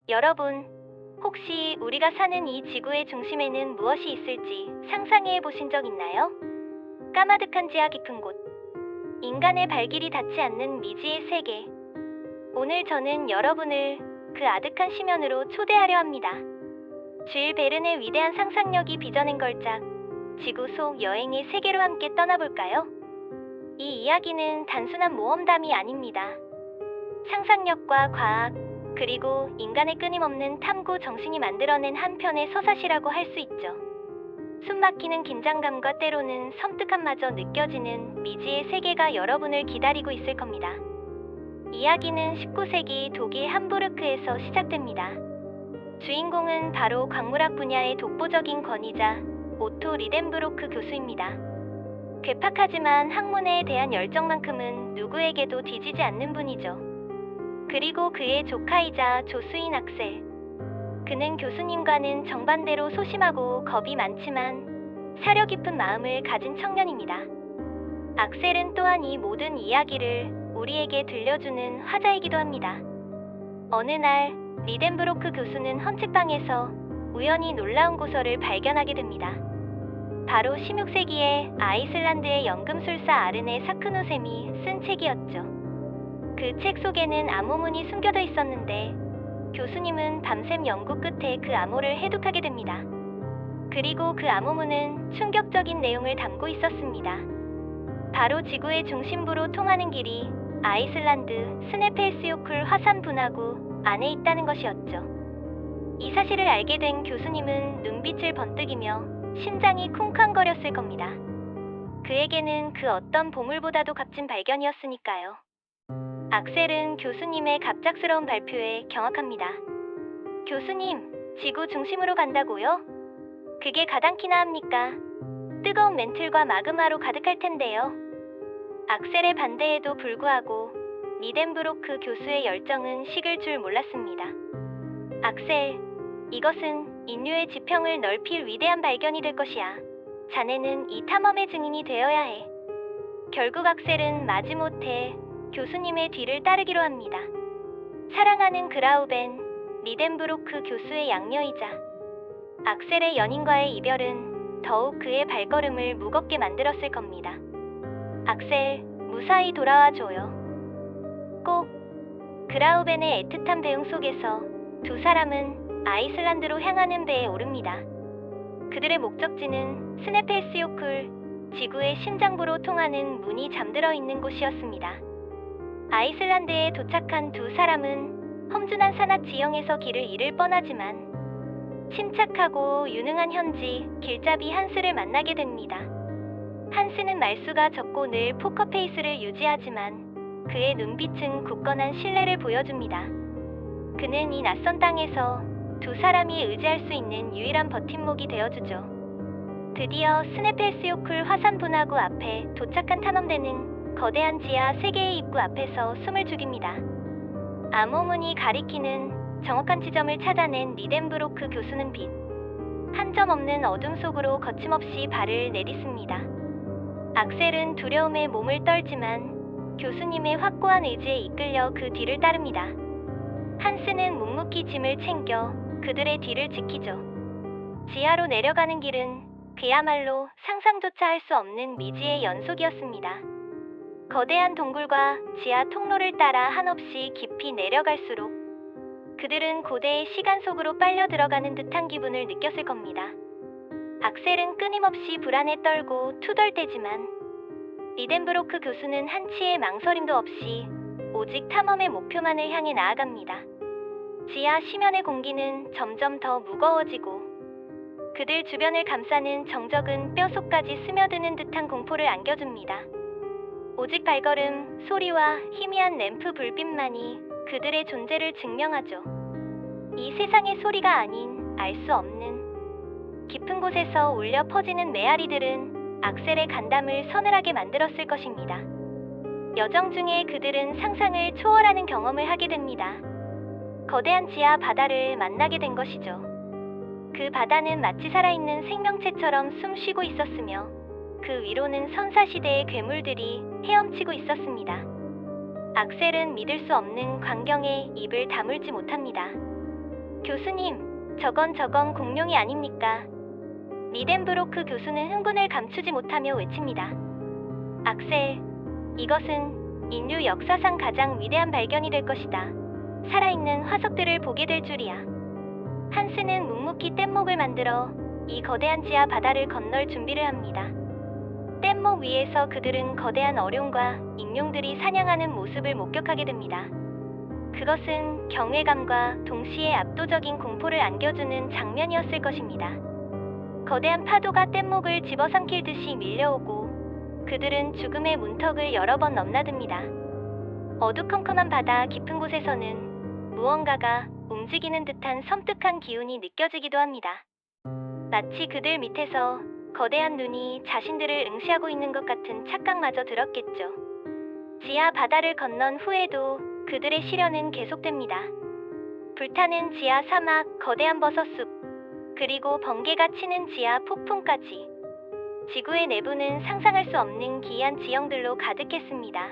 여러분, 혹시 우리가 사는 이 지구의 중심에는 무엇이 있을지 상상해 보신 적 있나요? 까마득한 지하 깊은 곳, 인간의 발길이 닿지 않는 미지의 세계. 오늘 저는 여러분을 그 아득한 심연으로 초대하려 합니다. 줄 베른의 위대한 상상력이 빚어낸 걸작, 지구 속 여행의 세계로 함께 떠나볼까요? 이 이야기는 단순한 모험담이 아닙니다. 상상력과 과학, 그리고 인간의 끊임없는 탐구 정신이 만들어낸 한 편의 서사시라고 할 수 있죠. 숨막히는 긴장감과 때로는 섬뜩함마저 느껴지는 미지의 세계가 여러분을 기다리고 있을 겁니다. 이야기는 19세기 독일 함부르크에서 시작됩니다. 주인공은 바로 광물학 분야의 독보적인 권위자 오토 리덴브로크 교수입니다. 괴팍하지만 학문에 대한 열정만큼은 누구에게도 뒤지지 않는 분이죠. 그리고 그의 조카이자 조수인 악셀. 그는 교수님과는 정반대로 소심하고 겁이 많지만 사려 깊은 마음을 가진 청년입니다. 악셀은 또한 이 모든 이야기를 우리에게 들려주는 화자이기도 합니다. 어느 날 리덴브로크 교수는 헌책방에서 우연히 놀라운 고서를 발견하게 됩니다. 바로 16세기에 아이슬란드의 연금술사 아르네 사크누셈이 쓴 책이었죠. 그 책 속에는 암호문이 숨겨져 있었는데 교수님은 밤샘 연구 끝에 그 암호를 해독하게 됩니다. 그리고 그 암호문은 충격적인 내용을 담고 있었습니다. 바로 지구의 중심부로 통하는 길이 아이슬란드 스네펠스요클 화산 분화구 안에 있다는 것이었죠. 이 사실을 알게 된 교수님은 눈빛을 번뜩이며 심장이 쿵쾅거렸을 겁니다. 그에게는 그 어떤 보물보다도 값진 발견이었으니까요. 악셀은 교수님의 갑작스러운 발표에 경악합니다. 교수님, 지구 중심으로 간다고요? 그게 가당키나 합니까? 뜨거운 멘틀과 마그마로 가득할 텐데요. 악셀의 반대에도 불구하고 리덴브로크 교수의 열정은 식을 줄 몰랐습니다. 악셀, 이것은 인류의 지평을 넓힐 위대한 발견이 될 것이야. 자네는 이 탐험의 증인이 되어야 해. 결국 악셀은 마지못해 교수님의 뒤를 따르기로 합니다. 사랑하는 그라우벤, 리덴브로크 교수의 양녀이자 악셀의 연인과의 이별은 더욱 그의 발걸음을 무겁게 만들었을 겁니다. 악셀, 무사히 돌아와 줘요. 꼭. 그라우벤의 애틋한 배웅 속에서 두 사람은 아이슬란드로 향하는 배에 오릅니다. 그들의 목적지는 스네펠스요클, 지구의 심장부로 통하는 문이 잠들어 있는 곳이었습니다. 아이슬란드에 도착한 두 사람은 험준한 산악 지형에서 길을 잃을 뻔하지만 침착하고 유능한 현지 길잡이 한스를 만나게 됩니다. 한스는 말수가 적고 늘 포커페이스를 유지하지만 그의 눈빛은 굳건한 신뢰를 보여줍니다. 그는 이 낯선 땅에서 두 사람이 의지할 수 있는 유일한 버팀목이 되어주죠. 드디어 스네펠스요클 화산 분화구 앞에 도착한 탐험대는 거대한 지하 세계의 입구 앞에서 숨을 죽입니다. 암호문이 가리키는 정확한 지점을 찾아낸 리덴브로크 교수는 빛 한 점 없는 어둠 속으로 거침없이 발을 내딛습니다. 악셀은 두려움에 몸을 떨지만 교수님의 확고한 의지에 이끌려 그 뒤를 따릅니다. 한스는 묵묵히 짐을 챙겨 그들의 뒤를 지키죠. 지하로 내려가는 길은 그야말로 상상조차 할 수 없는 미지의 연속이었습니다. 거대한 동굴과 지하 통로를 따라 한없이 깊이 내려갈수록 그들은 고대의 시간 속으로 빨려 들어가는 듯한 기분을 느꼈을 겁니다. 악셀은 끊임없이 불안에 떨고 투덜대지만 리덴브로크 교수는 한치의 망설임도 없이 오직 탐험의 목표만을 향해 나아갑니다. 지하 심연의 공기는 점점 더 무거워지고 그들 주변을 감싸는 정적은 뼛속까지 스며드는 듯한 공포를 안겨줍니다. 오직 발걸음, 소리와 희미한 램프 불빛만이 그들의 존재를 증명하죠. 이 세상의 소리가 아닌 알 수 없는 깊은 곳에서 울려 퍼지는 메아리들은 악셀의 간담을 서늘하게 만들었을 것입니다. 여정 중에 그들은 상상을 초월하는 경험을 하게 됩니다. 거대한 지하 바다를 만나게 된 것이죠. 그 바다는 마치 살아있는 생명체처럼 숨쉬고 있었으며 그 위로는 선사시대의 괴물들이 헤엄치고 있었습니다. 악셀은 믿을 수 없는 광경에 입을 다물지 못합니다. 교수님, 저건 공룡이 아닙니까? 리덴브로크 교수는 흥분을 감추지 못하며 외칩니다. 악셀, 이것은 인류 역사상 가장 위대한 발견이 될 것이다. 살아있는 화석들을 보게 될 줄이야. 한스는 묵묵히 뗏목을 만들어 이 거대한 지하 바다를 건널 준비를 합니다. 뗏목 위에서 그들은 거대한 어룡과 익룡들이 사냥하는 모습을 목격하게 됩니다. 그것은 경외감과 동시에 압도적인 공포를 안겨주는 장면이었을 것입니다. 거대한 파도가 뗏목을 집어삼킬 듯이 밀려오고 그들은 죽음의 문턱을 여러 번 넘나듭니다. 어두컴컴한 바다 깊은 곳에서는 무언가가 움직이는 듯한 섬뜩한 기운이 느껴지기도 합니다. 마치 그들 밑에서 거대한 눈이 자신들을 응시하고 있는 것 같은 착각마저 들었겠죠. 지하 바다를 건넌 후에도 그들의 시련은 계속됩니다. 불타는 지하 사막, 거대한 버섯숲, 그리고 번개가 치는 지하 폭풍까지. 지구의 내부는 상상할 수 없는 기이한 지형들로 가득했습니다.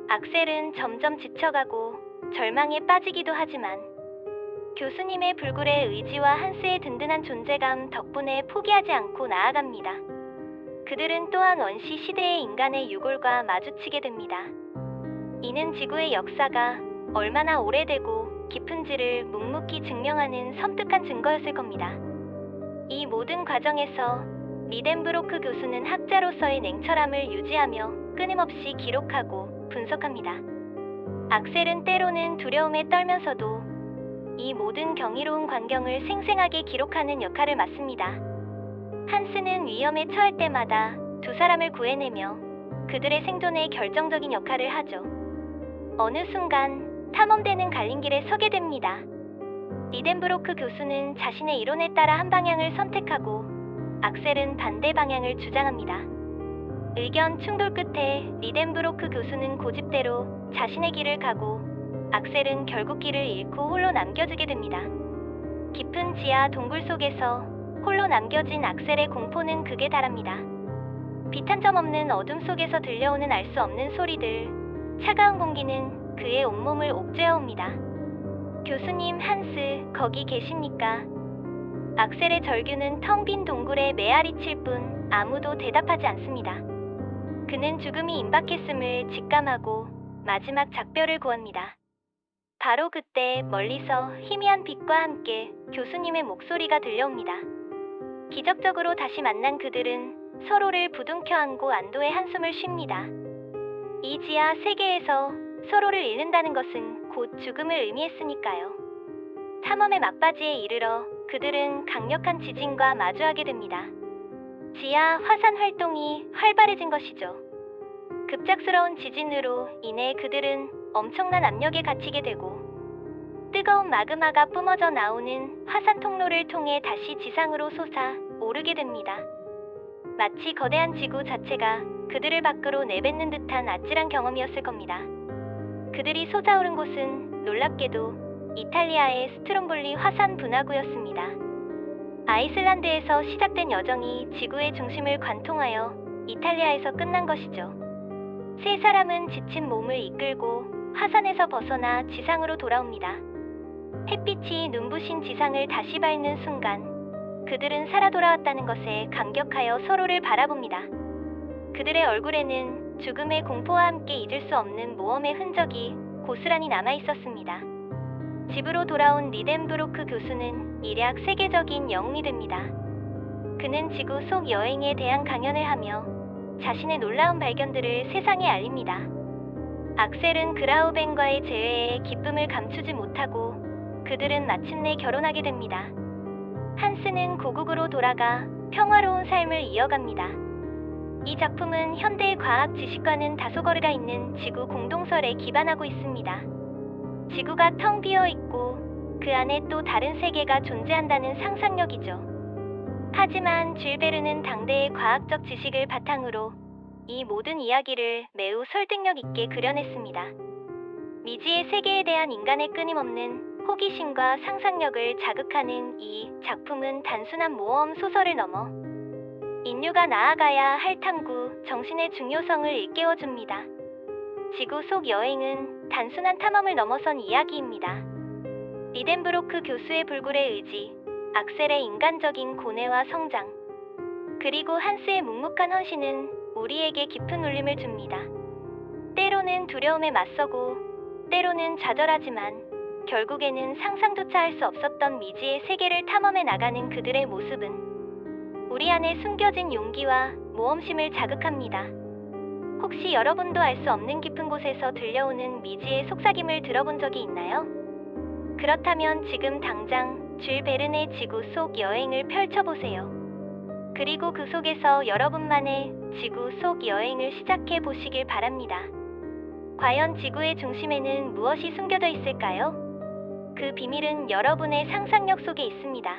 악셀은 점점 지쳐가고 절망에 빠지기도 하지만 교수님의 불굴의 의지와 한스의 든든한 존재감 덕분에 포기하지 않고 나아갑니다. 그들은 또한 원시 시대의 인간의 유골과 마주치게 됩니다. 이는 지구의 역사가 얼마나 오래되고 깊은지를 묵묵히 증명하는 섬뜩한 증거였을 겁니다. 이 모든 과정에서 리덴브로크 교수는 학자로서의 냉철함을 유지하며 끊임없이 기록하고 분석합니다. 악셀은 때로는 두려움에 떨면서도 이 모든 경이로운 광경을 생생하게 기록하는 역할을 맡습니다. 한스는 위험에 처할 때마다 두 사람을 구해내며 그들의 생존에 결정적인 역할을 하죠. 어느 순간 탐험대는 갈린 길에 서게 됩니다. 리덴브로크 교수는 자신의 이론에 따라 한 방향을 선택하고 악셀은 반대 방향을 주장합니다. 의견 충돌 끝에 리덴브로크 교수는 고집대로 자신의 길을 가고 악셀은 결국 길을 잃고 홀로 남겨지게 됩니다. 깊은 지하 동굴 속에서 홀로 남겨진 악셀의 공포는 극에 달합니다. 빛 한 점 없는 어둠 속에서 들려오는 알 수 없는 소리들, 차가운 공기는 그의 온몸을 옥죄어옵니다. 교수님, 한스, 거기 계십니까? 악셀의 절규는 텅 빈 동굴에 메아리칠 뿐 아무도 대답하지 않습니다. 그는 죽음이 임박했음을 직감하고 마지막 작별을 구합니다. 바로 그때 멀리서 희미한 빛과 함께 교수님의 목소리가 들려옵니다. 기적적으로 다시 만난 그들은 서로를 부둥켜 안고 안도의 한숨을 쉽니다. 이 지하 세계에서 서로를 잃는다는 것은 곧 죽음을 의미했으니까요. 탐험의 막바지에 이르러 그들은 강력한 지진과 마주하게 됩니다. 지하 화산 활동이 활발해진 것이죠. 급작스러운 지진으로 인해 그들은 엄청난 압력에 갇히게 되고 뜨거운 마그마가 뿜어져 나오는 화산 통로를 통해 다시 지상으로 솟아 오르게 됩니다. 마치 거대한 지구 자체가 그들을 밖으로 내뱉는 듯한 아찔한 경험이었을 겁니다. 그들이 솟아오른 곳은 놀랍게도 이탈리아의 스트롬볼리 화산 분화구였습니다. 아이슬란드에서 시작된 여정이 지구의 중심을 관통하여 이탈리아에서 끝난 것이죠. 세 사람은 지친 몸을 이끌고 화산에서 벗어나 지상으로 돌아옵니다. 햇빛이 눈부신 지상을 다시 밟는 순간 그들은 살아 돌아왔다는 것에 감격하여 서로를 바라봅니다. 그들의 얼굴에는 죽음의 공포와 함께 잊을 수 없는 모험의 흔적이 고스란히 남아 있었습니다. 집으로 돌아온 리덴브로크 교수는 일약 세계적인 영웅이 됩니다. 그는 지구 속 여행에 대한 강연을 하며 자신의 놀라운 발견들을 세상에 알립니다. 악셀은 그라우벤과의 재회에 기쁨을 감추지 못하고 그들은 마침내 결혼하게 됩니다. 한스는 고국으로 돌아가 평화로운 삶을 이어갑니다. 이 작품은 현대의 과학 지식과는 다소 거리가 있는 지구 공동설에 기반하고 있습니다. 지구가 텅 비어 있고 그 안에 또 다른 세계가 존재한다는 상상력이죠. 하지만 줄 베르는 당대의 과학적 지식을 바탕으로 이 모든 이야기를 매우 설득력 있게 그려냈습니다. 미지의 세계에 대한 인간의 끊임없는 호기심과 상상력을 자극하는 이 작품은 단순한 모험 소설을 넘어 인류가 나아가야 할 탐구, 정신의 중요성을 일깨워줍니다. 지구 속 여행은 단순한 탐험을 넘어선 이야기입니다. 리덴브로크 교수의 불굴의 의지, 악셀의 인간적인 고뇌와 성장, 그리고 한스의 묵묵한 헌신은 우리에게 깊은 울림을 줍니다. 때로는 두려움에 맞서고, 때로는 좌절하지만 결국에는 상상조차 할 수 없었던 미지의 세계를 탐험해 나가는 그들의 모습은 우리 안에 숨겨진 용기와 모험심을 자극합니다. 혹시 여러분도 알 수 없는 깊은 곳에서 들려오는 미지의 속삭임을 들어본 적이 있나요? 그렇다면 지금 당장 줄 베른의 지구 속 여행을 펼쳐보세요. 그리고 그 속에서 여러분만의 지구 속 여행을 시작해 보시길 바랍니다. 과연 지구의 중심에는 무엇이 숨겨져 있을까요? 그 비밀은 여러분의 상상력 속에 있습니다.